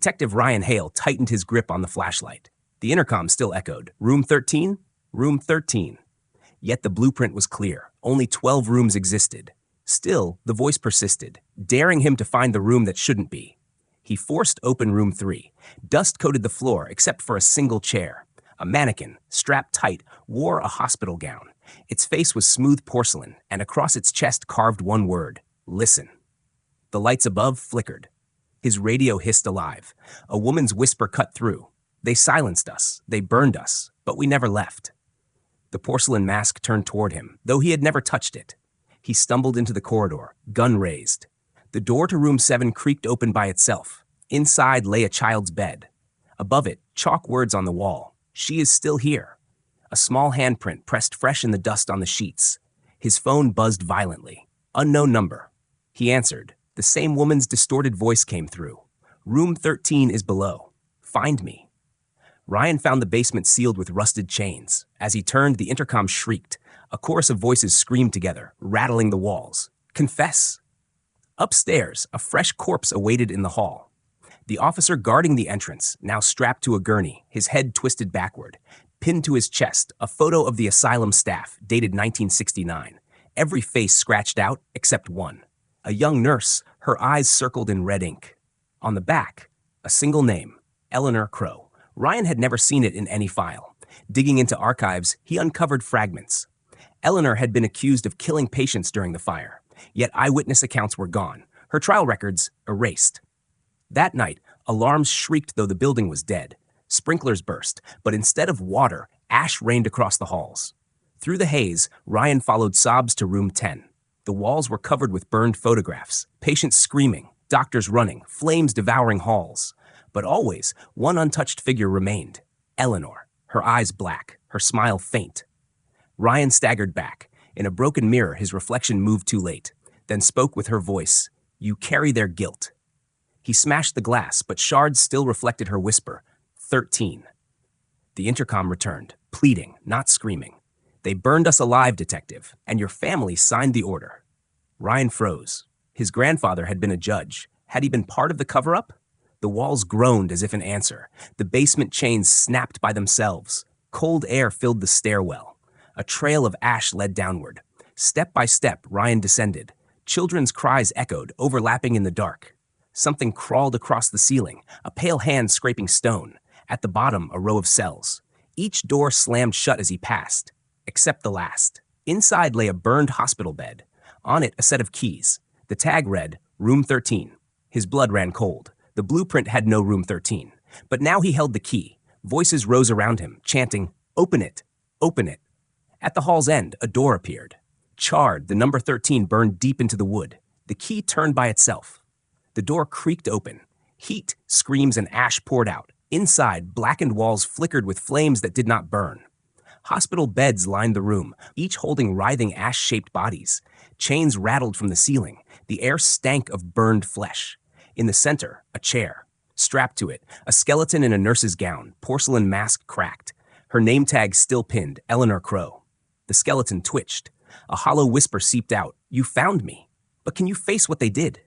Detective Ryan Hale tightened his grip on the flashlight. The intercom still echoed, "Room 13? Room 13." Yet the blueprint was clear. Only 12 rooms existed. Still, the voice persisted, daring him to find the room that shouldn't be. He forced open room 3. Dust coated the floor except for a single chair. A mannequin, strapped tight, wore a hospital gown. Its face was smooth porcelain, and across its chest carved one word: listen. The lights above flickered. His radio hissed alive. A woman's whisper cut through. "They silenced us. They burned us. But we never left." The porcelain mask turned toward him, though he had never touched it. He stumbled into the corridor, gun raised. The door to room 7 creaked open by itself. Inside lay a child's bed. Above it, chalk words on the wall: "She is still here." A small handprint pressed fresh in the dust on the sheets. His phone buzzed violently. Unknown number. He answered. The same woman's distorted voice came through. "Room 13 is below. Find me." Ryan found the basement sealed with rusted chains. As he turned, the intercom shrieked. A chorus of voices screamed together, rattling the walls. "Confess!" Upstairs, a fresh corpse awaited in the hall. The officer guarding the entrance, now strapped to a gurney, his head twisted backward, pinned to his chest, a photo of the asylum staff, dated 1969. Every face scratched out except one. A young nurse, her eyes circled in red ink. On the back, a single name: Eleanor Crow. Ryan had never seen it in any file. Digging into archives, he uncovered fragments. Eleanor had been accused of killing patients during the fire, yet eyewitness accounts were gone, her trial records erased. That night, alarms shrieked though the building was dead. Sprinklers burst, but instead of water, ash rained across the halls. Through the haze, Ryan followed sobs to room 10. The walls were covered with burned photographs, patients screaming, doctors running, flames devouring halls. But always, one untouched figure remained: Eleanor, her eyes black, her smile faint. Ryan staggered back. In a broken mirror, his reflection moved too late, then spoke with her voice: "You carry their guilt." He smashed the glass, but shards still reflected her whisper: 13. The intercom returned, pleading, not screaming. "They burned us alive, detective, and your family signed the order." Ryan froze. His grandfather had been a judge. Had he been part of the cover-up? The walls groaned as if in answer. The basement chains snapped by themselves. Cold air filled the stairwell. A trail of ash led downward. Step by step, Ryan descended. Children's cries echoed, overlapping in the dark. Something crawled across the ceiling, a pale hand scraping stone. At the bottom, a row of cells. Each door slammed shut as he passed, except the last. Inside lay a burned hospital bed. On it, a set of keys. The tag read, "Room 13." His blood ran cold. The blueprint had no room 13. But now he held the key. Voices rose around him, chanting, "Open it! Open it!" At the hall's end, a door appeared. Charred, the number 13 burned deep into the wood. The key turned by itself. The door creaked open. Heat, screams, and ash poured out. Inside, blackened walls flickered with flames that did not burn. Hospital beds lined the room, each holding writhing ash-shaped bodies. Chains rattled from the ceiling. The air stank of burned flesh. In the center, a chair. Strapped to it, a skeleton in a nurse's gown, porcelain mask cracked. Her name tag still pinned, Eleanor Crow. The skeleton twitched. A hollow whisper seeped out, "You found me. But can you face what they did?"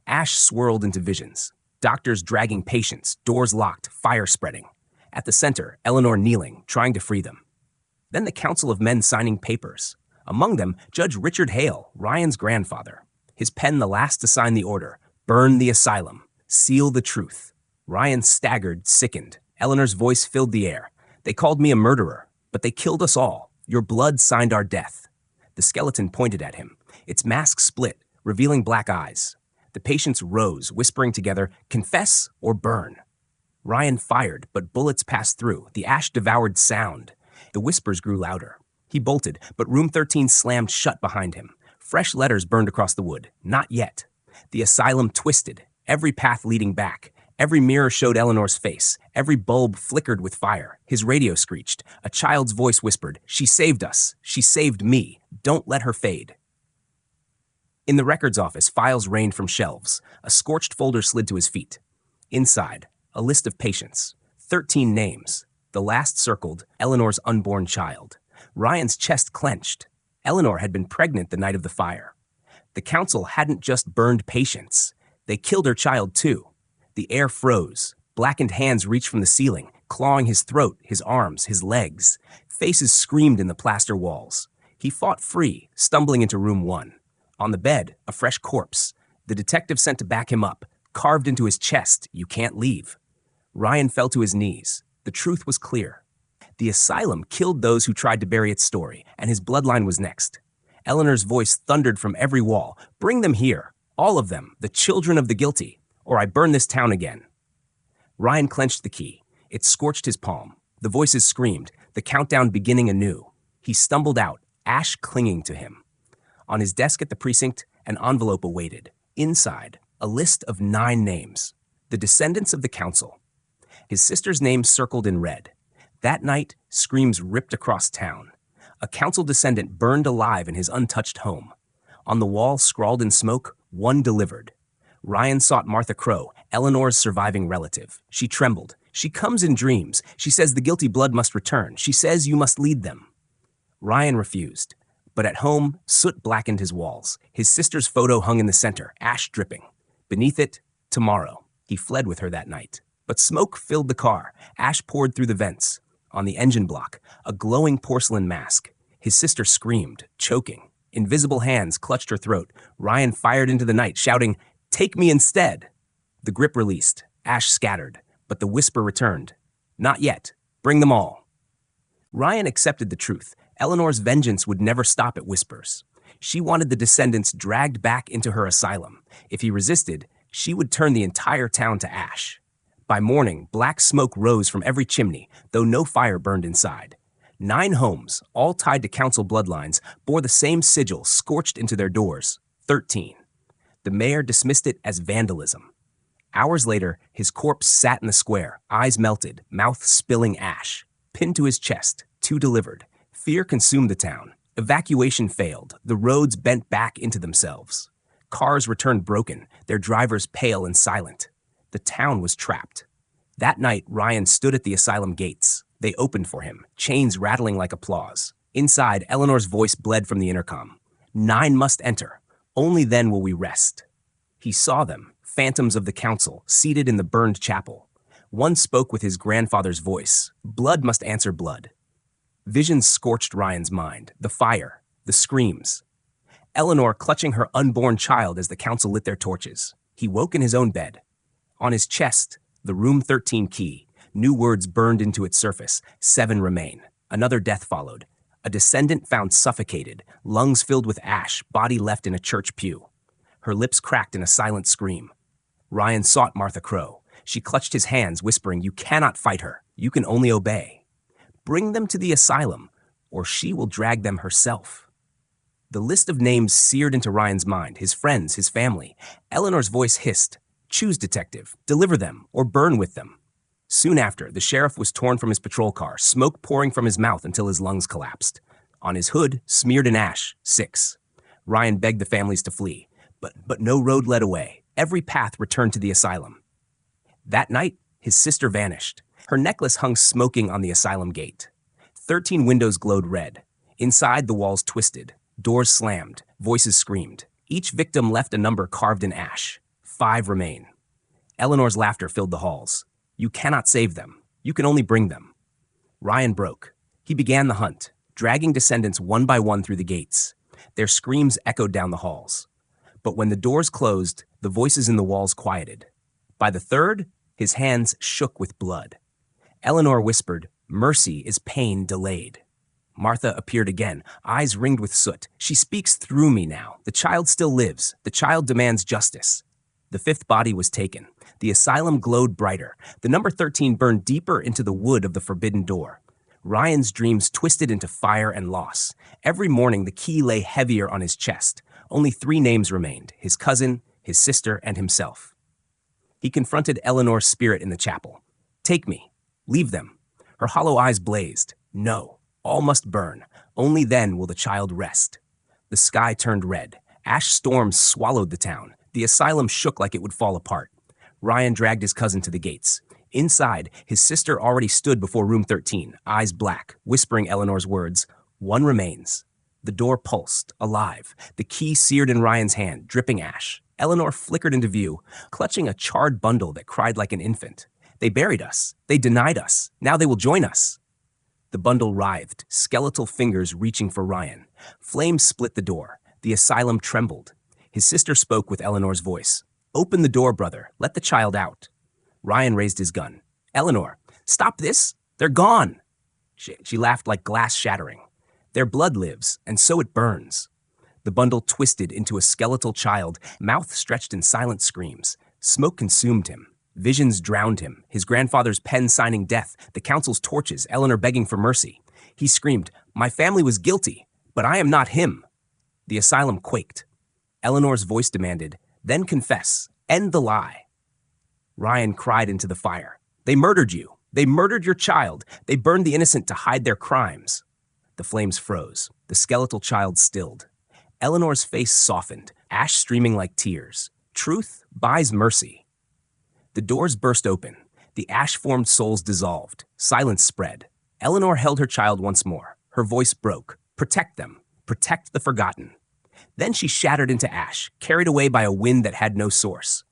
Ash swirled into visions. Doctors dragging patients, doors locked, fire spreading. At the center, Eleanor kneeling, trying to free them. Then the council of men signing papers. Among them, Judge Richard Hale, Ryan's grandfather. His pen the last to sign the order: "Burn the asylum. Seal the truth." Ryan staggered, sickened. Eleanor's voice filled the air. "They called me a murderer, but they killed us all. Your blood signed our death." The skeleton pointed at him. Its mask split, revealing black eyes. The patients rose, whispering together, "Confess or burn." Ryan fired, but bullets passed through. The ash devoured sound. The whispers grew louder. He bolted, but room 13 slammed shut behind him. Fresh letters burned across the wood. Not yet. The asylum twisted, every path leading back. Every mirror showed Eleanor's face. Every bulb flickered with fire. His radio screeched. A child's voice whispered, "She saved us. She saved me. Don't let her fade." In the records office, files rained from shelves. A scorched folder slid to his feet. Inside, a list of patients. 13 names. The last circled, Eleanor's unborn child. Ryan's chest clenched. Eleanor had been pregnant the night of the fire. The council hadn't just burned patients. They killed her child too. The air froze. Blackened hands reached from the ceiling, clawing his throat, his arms, his legs. Faces screamed in the plaster walls. He fought free, stumbling into room 1. On the bed, a fresh corpse. The detective sent to back him up, carved into his chest, "You can't leave." Ryan fell to his knees. The truth was clear. The asylum killed those who tried to bury its story, and his bloodline was next. Eleanor's voice thundered from every wall. "Bring them here, all of them, the children of the guilty, or I burn this town again." Ryan clenched the key. It scorched his palm. The voices screamed, the countdown beginning anew. He stumbled out, ash clinging to him. On his desk at the precinct, an envelope awaited. Inside, a list of 9 names. The descendants of the council. His sister's name circled in red. That night, screams ripped across town. A council descendant burned alive in his untouched home. On the wall, scrawled in smoke, "One delivered." Ryan sought Martha Crow, Eleanor's surviving relative. She trembled. "She comes in dreams. She says the guilty blood must return. She says you must lead them." Ryan refused. But at home, soot blackened his walls. His sister's photo hung in the center, ash dripping. Beneath it, "Tomorrow." He fled with her that night. But smoke filled the car. Ash poured through the vents. On the engine block, a glowing porcelain mask. His sister screamed, choking. Invisible hands clutched her throat. Ryan fired into the night, shouting, "Take me instead!" The grip released. Ash scattered. But the whisper returned. "Not yet. Bring them all." Ryan accepted the truth. Eleanor's vengeance would never stop at whispers. She wanted the descendants dragged back into her asylum. If he resisted, she would turn the entire town to ash. By morning, black smoke rose from every chimney, though no fire burned inside. 9 homes, all tied to council bloodlines, bore the same sigil scorched into their doors: 13. The mayor dismissed it as vandalism. Hours later, his corpse sat in the square, eyes melted, mouth spilling ash. Pinned to his chest, 2 delivered. Fear consumed the town. Evacuation failed. The roads bent back into themselves. Cars returned broken, their drivers pale and silent. The town was trapped. That night, Ryan stood at the asylum gates. They opened for him, chains rattling like applause. Inside, Eleanor's voice bled from the intercom. 9 must enter. Only then will we rest. He saw them, phantoms of the council, seated in the burned chapel. One spoke with his grandfather's voice. Blood must answer blood. Visions scorched Ryan's mind. The fire, the screams. Eleanor clutching her unborn child as the council lit their torches. He woke in his own bed. On his chest, the room 13 key. New words burned into its surface. 7 remain. Another death followed. A descendant found suffocated, lungs filled with ash, body left in a church pew. Her lips cracked in a silent scream. Ryan sought Martha Crow. She clutched his hands, whispering, "You cannot fight her. You can only obey. Bring them to the asylum, or she will drag them herself." The list of names seared into Ryan's mind, his friends, his family. Eleanor's voice hissed, "Choose, detective. Deliver them, or burn with them." Soon after, the sheriff was torn from his patrol car, smoke pouring from his mouth until his lungs collapsed. On his hood, smeared in ash, 6. Ryan begged the families to flee, but no road led away. Every path returned to the asylum. That night, his sister vanished. Her necklace hung smoking on the asylum gate. 13 windows glowed red. Inside, the walls twisted. Doors slammed. Voices screamed. Each victim left a number carved in ash. 5 remain. Eleanor's laughter filled the halls. "You cannot save them. You can only bring them." Ryan broke. He began the hunt, dragging descendants one by one through the gates. Their screams echoed down the halls. But when the doors closed, the voices in the walls quieted. By the 3rd, his hands shook with blood. Eleanor whispered, "Mercy is pain delayed." Martha appeared again, eyes ringed with soot. "She speaks through me now. The child still lives. The child demands justice." The 5th body was taken. The asylum glowed brighter. The number 13 burned deeper into the wood of the forbidden door. Ryan's dreams twisted into fire and loss. Every morning, the key lay heavier on his chest. Only 3 names remained: his cousin, his sister, and himself. He confronted Eleanor's spirit in the chapel. "Take me. Leave them." Her hollow eyes blazed. "No. All must burn. Only then will the child rest." The sky turned red. Ash storms swallowed the town. The asylum shook like it would fall apart. Ryan dragged his cousin to the gates. Inside, his sister already stood before room 13, eyes black, whispering Eleanor's words. 1 remains. The door pulsed, alive, the key seared in Ryan's hand, dripping ash. Eleanor flickered into view, clutching a charred bundle that cried like an infant. They buried us. They denied us. Now they will join us. The bundle writhed, skeletal fingers reaching for Ryan. Flames split the door. The asylum trembled. His sister spoke with Eleanor's voice. "Open the door, brother. Let the child out." Ryan raised his gun. "Eleanor, stop this. They're gone." She laughed like glass shattering. "Their blood lives, and so it burns." The bundle twisted into a skeletal child, mouth stretched in silent screams. Smoke consumed him. Visions drowned him, his grandfather's pen signing death, the council's torches, Eleanor begging for mercy. He screamed, "My family was guilty, but I am not him." The asylum quaked. Eleanor's voice demanded, "Then confess. End the lie." Ryan cried into the fire. "They murdered you. They murdered your child. They burned the innocent to hide their crimes." The flames froze. The skeletal child stilled. Eleanor's face softened, ash streaming like tears. Truth buys mercy. The doors burst open. The ash-formed souls dissolved. Silence spread. Eleanor held her child once more. Her voice broke. "Protect them. Protect the forgotten." Then she shattered into ash, carried away by a wind that had no source.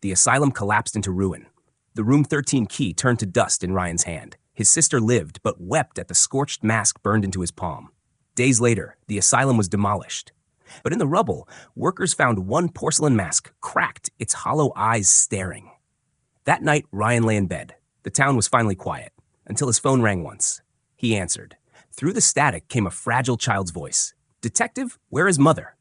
The asylum collapsed into ruin. The Room 13 key turned to dust in Ryan's hand. His sister lived, but wept at the scorched mask burned into his palm. Days later, the asylum was demolished. But in the rubble, workers found one porcelain mask, cracked, its hollow eyes staring. That night, Ryan lay in bed. The town was finally quiet, until his phone rang once. He answered. Through the static came a fragile child's voice. "Detective, where is Mother?"